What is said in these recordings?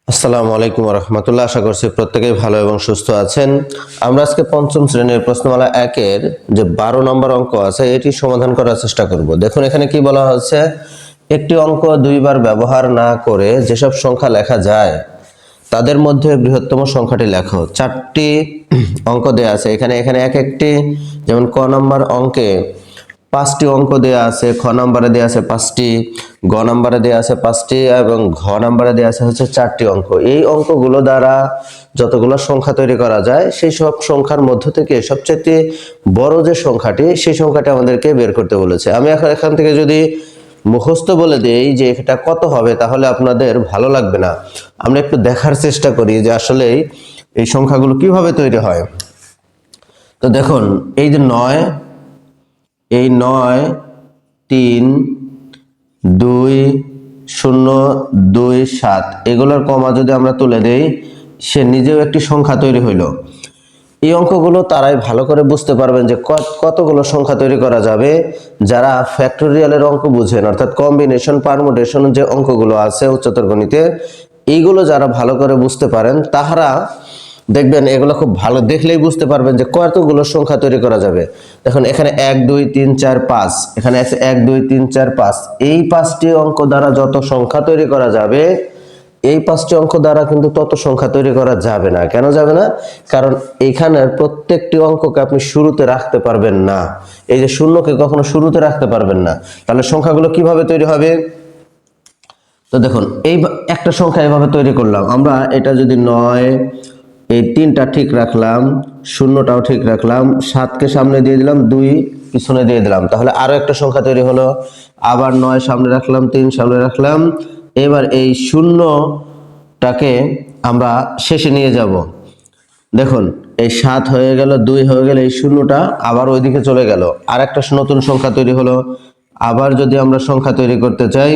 আসসালামু আলাইকুম ওয়া রাহমাতুল্লাহ। আশা করছি প্রত্যেকেই ভালো এবং সুস্থ আছেন। আমরা আজকে পঞ্চম শ্রেণীর প্রশ্নমালা 1 এর যে 12 নম্বর অঙ্ক আছে এটি সমাধান করার চেষ্টা করব। দেখুন এখানে কি বলা হচ্ছে, একটি অঙ্ক দুইবার ব্যবহার না করে যেসব সংখ্যা লেখা যায় তাদের মধ্যে বৃহত্তম সংখ্যাটি লেখো। 4টি অঙ্ক দেয়া আছে এখানে এক একটি, যেমন ক নম্বর অঙ্কে 5টি অঙ্ক দেয়া আছে, খ নম্বরে দেয়া আছে 5টি, গ নম্বরে দেয়া আছে 5টি এবং ঘ নম্বরে দেয়া আছে হচ্ছে 4টি অঙ্ক। এই অঙ্কগুলো দ্বারা যতগুলো সংখ্যা তৈরি করা যায় সেই সব সংখ্যার মধ্য থেকে সবচেয়ে বড় যে সংখ্যাটি সেই সংখ্যাটি আমাদেরকে বের করতে বলেছে। আমি এখন এখান থেকে যদি মুখস্থ বলে দেই যে এটা কত হবে তাহলে আপনাদের ভালো লাগবে না। আমরা একটু দেখার চেষ্টা করি যে আসলে এই সংখ্যাগুলো কিভাবে তৈরি হয়। তো দেখুন এই যে 9, এই 9, 3, 2, 0, 2, 7 এগুলোর কমা যদি আমরা তুলে দেই সে নিজেও একটি সংখ্যা তৈরি হইল। এই অঙ্কগুলো তারাই ভালো করে বুঝতে পারবেন যে কতগুলো সংখ্যা তৈরি করা যাবে যারা ফ্যাক্টোরিয়ালের অঙ্ক বুঝেন, অর্থাৎ কম্বিনেশন পারমুটেশন যে অঙ্কগুলো আছে উচ্চতর গণিতে, এইগুলো যারা ভালো করে বুঝতে পারেন তাহারা দেখবেন এগুলো খুব ভালো দেখলেই বুঝতে পারবেন যে কতগুলো সংখ্যা তৈরি করা যাবে। দেখুন এখানে 1 2 3 4 5, এখানে আছে 1 2 3 4 5। এই 5টি অঙ্ক দ্বারা যত সংখ্যা তৈরি করা যাবে এই 5টি অঙ্ক দ্বারা কিন্তু তত সংখ্যা তৈরি করা যাবে না। কেন যাবে না? কারণ এখানের প্রত্যেকটি অঙ্ককে আপনি শুরুতে রাখতে পারবেন না। এই যে শূন্যকে কখনো শুরুতে রাখতে পারবেন না, তাহলে সংখ্যাগুলো কিভাবে তৈরি হবে? তো দেখুন এই একটা সংখ্যা এভাবে তৈরি করলাম আমরা, এটা যদি 9, এই 3টা ঠিক রাখলাম, 0টাও ঠিক রাখলাম, 7কে সামনে দিয়ে দিলাম, 2 পিছনে দিয়ে দিলাম, তাহলে আরো একটা সংখ্যা তৈরি হলো। আবার 9 সামনে রাখলাম, 3 সামনে রাখলাম, এবার এই 0টাকে আমরা শেষে নিয়ে যাব। দেখুন এই 7 হয়ে গেল, 2 হয়ে গেল, এই 0টা আবার ওইদিকে চলে গেল, আর একটা নতুন সংখ্যা তৈরি হলো। আবার যদি আমরা সংখ্যা তৈরি করতে চাই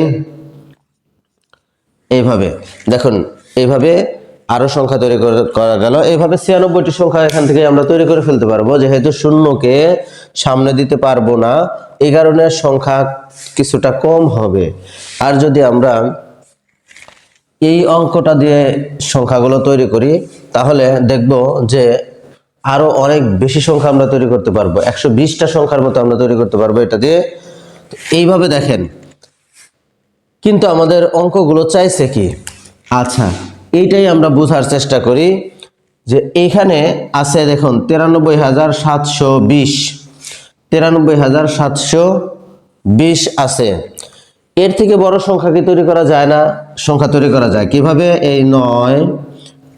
এইভাবে, দেখুন এইভাবে আরো সংখ্যা তৈরি করা গেল। এইভাবে 96টি সংখ্যা এখান থেকে আমরা তৈরি করে ফেলতে পারবো। যেহেতু শূন্যকে সামনে দিতে পারবো না এই কারণে সংখ্যা কিছুটা কম হবে। আর যদি আমরা এই অঙ্কটা দিয়ে সংখ্যাগুলো তৈরি করি তাহলে দেখব যে আরো অনেক বেশি সংখ্যা আমরা তৈরি করতে পারবো। 120টা সংখ্যার মতো আমরা তৈরি করতে পারবো এটা দিয়ে। এইভাবে দেখেন, কিন্তু আমাদের অঙ্কগুলো চাইছে কি? আচ্ছা, এইটাই আমরা বোঝার চেষ্টা করি যে এখানে আছে দেখুন 93,720, 93,720 আছে। এর থেকে বড় সংখ্যা কি তৈরি করা যায় না? সংখ্যা তৈরি করা যায় কিভাবে? এই 9,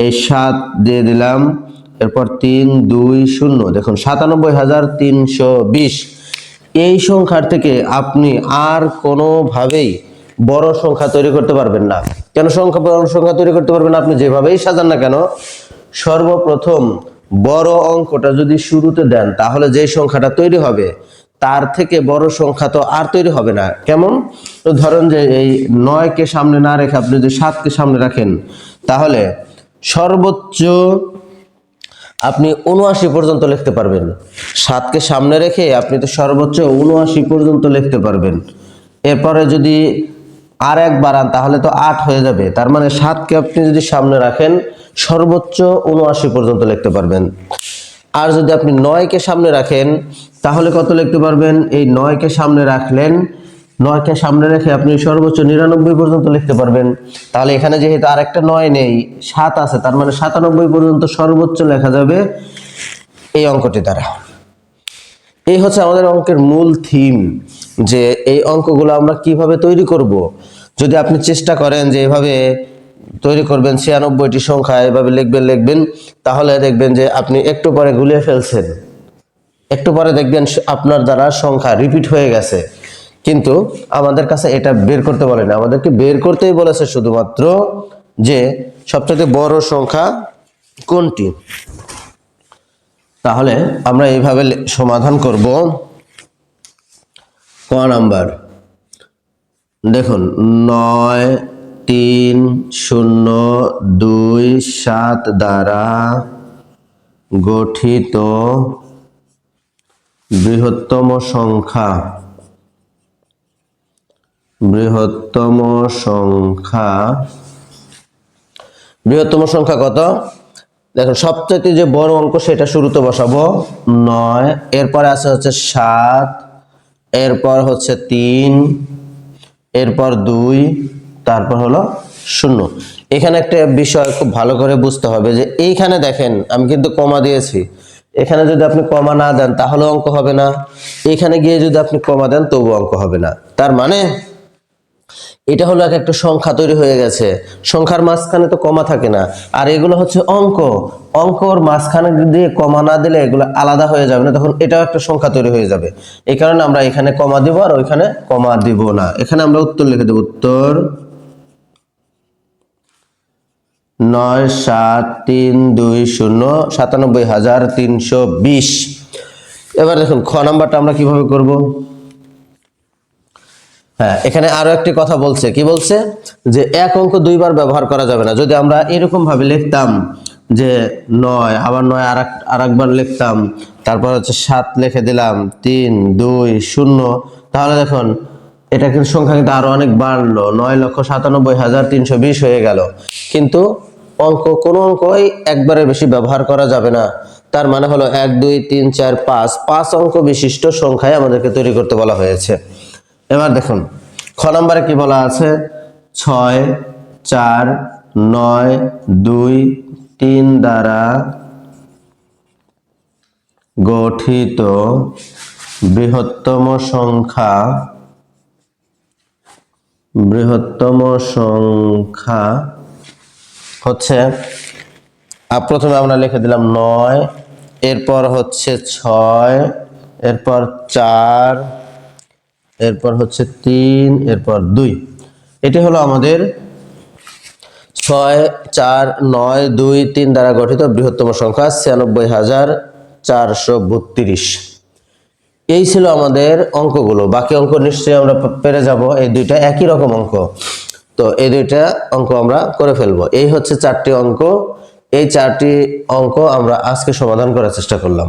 এই 7 দিয়ে দিলাম, এরপর 3 2 0, দেখুন 97,320। এই সংখ্যার থেকে আপনি আর কোনোভাবেই বড় সংখ্যা তৈরি করতে পারবেন না। কেন বড় সংখ্যা তৈরি করতে পারবেন না? আপনি যেভাবেই সাজান না কেন, সর্বপ্রথম বড় অঙ্কটা যদি শুরুতে দেন তাহলে যে সংখ্যাটা তৈরি হবে তার থেকে বড় সংখ্যা তো আর তৈরি হবে না। কেমন? তো ধরেন যে এই 9কে সামনে না রেখে আপনি যদি 7কে সামনে রাখেন তাহলে সর্বোচ্চ আপনি 79 পর্যন্ত লিখতে পারবেন। 7কে সামনে রেখে আপনি তো সর্বোচ্চ 79 পর্যন্ত লিখতে পারবেন। এরপরে যদি আর এক বাড়ান তাহলে তো 8 হয়ে যাবে। তার মানে 7কে আপনি যদি সামনে রাখেন সর্বোচ্চ 79 পর্যন্ত লিখতে পারবেন। আর যদি আপনি 9কে সামনে রাখেন তাহলে কত লিখতে পারবেন? এই 9কে সামনে রাখলেন, 9কে সামনে রেখে আপনি সর্বোচ্চ 99 পর্যন্ত লিখতে পারবেন। তাহলে এখানে যেহেতু আরেকটা 9 নেই, 7 আছে, তার মানে 97 পর্যন্ত সর্বোচ্চ লেখা যাবে এই অঙ্কটি দ্বারা। এই হচ্ছে আমাদের অঙ্কের মূল থিম, যে এই অঙ্কগুলো আমরা কিভাবে তৈরি করব। যদি আপনি চেষ্টা করেন যে এভাবে তৈরি করবেন 96টি সংখ্যা এভাবে লিখবেন তাহলে দেখবেন যে আপনি একটু পরে গুলিয়ে ফেলছেন, একটু পরে দেখবেন আপনার দ্বারা সংখ্যা রিপিট হয়ে গেছে। কিন্তু আমাদের কাছে এটা বের করতে বলে না, আমাদেরকে বের করতেই বলেছে শুধুমাত্র যে সবচেয়ে বড় সংখ্যা কোনটি। তাহলে আমরা এইভাবে সমাধান করব। ক নাম্বার দেখুন 9 3 0 2 7 দ্বারা গঠিত বৃহত্তম সংখ্যা বৃহত্তম সংখ্যা কত? দেখুন সবচেয়ে যে বড় অঙ্ক সেটা শুরুতে বসাবো 9, এরপরে আছে হচ্ছে 7, এরপর হচ্ছে 3, এরপর 2, তারপর হলো 0। এখানে একটা বিষয় খুব ভালো করে বুঝতে হবে যে এইখানে দেখেন আমি কিন্তু কমা দিয়েছি, এখানে যদি আপনি কমা না দেন তাহলে অঙ্ক হবে না, এখানে গিয়ে যদি আপনি কমা দেন তবু অঙ্ক হবে না। তার মানে এটা হলো একটা সংখ্যা তৈরি হয়ে গেছে, সংখ্যার মাঝখানে তো কমা থাকে না, আর এগুলো হচ্ছে অঙ্ক, অঙ্কর মাঝখানে দিয়ে কমা না দিলে এগুলো আলাদা হয়ে যাবে না, তখন এটাও একটা সংখ্যা তৈরি হয়ে যাবে। এই কারণে আমরা এখানে কমা দিব আর ওইখানে কমা দিব না। এখানে আমরা উত্তর লিখে দেব, উত্তর 97320 97,320। এবার দেখুন খ নাম্বারটা আমরা কিভাবে করব। হ্যাঁ, এখানে আরো একটি কথা বলছে, কি বলছে যে এক অঙ্ক দুইবার ব্যবহার করা যাবে না। যদি আমরা এরকম ভাবে লিখতাম যে 9 আবার 9 আরেকবার লিখতাম, তারপর হচ্ছে 7 লিখে দিলাম, 3 2 0, তাহলে দেখুন এটা কিন্তু সংখ্যা কিন্তু আরো অনেক বাড়লো, 9,97,320 হয়ে গেল। কিন্তু অঙ্ক কোন অঙ্কই একবারের বেশি ব্যবহার করা যাবে না। তার মানে হলো 1 2 3 4 5 অঙ্ক বিশিষ্ট সংখ্যায় আমাদেরকে তৈরি করতে বলা হয়েছে। এবার দেখুন খ নম্বরে কি বলা আছে, 6 4 9 2 3 দ্বারা গঠিত বৃহত্তম সংখ্যা হচ্ছে, প্রথমে আমরা লিখে দিলাম 9, এরপর হচ্ছে 6, এরপর 4, এরপর হচ্ছে 3, এরপর 2। এটি হলো আমাদের 6 4 9 2 3 দ্বারা গঠিত বৃহত্তম সংখ্যা 96,432। এই ছিল আমাদের অঙ্কগুলো। বাকি অঙ্ক নিশ্চয়ই আমরা পেরে যাব, এই দুইটা একই রকম অঙ্ক, তো এই দুইটা অঙ্ক আমরা করে ফেলবো। এই হচ্ছে 4টি অঙ্ক, এই 4টি অঙ্ক আমরা আজকে সমাধান করার চেষ্টা করলাম।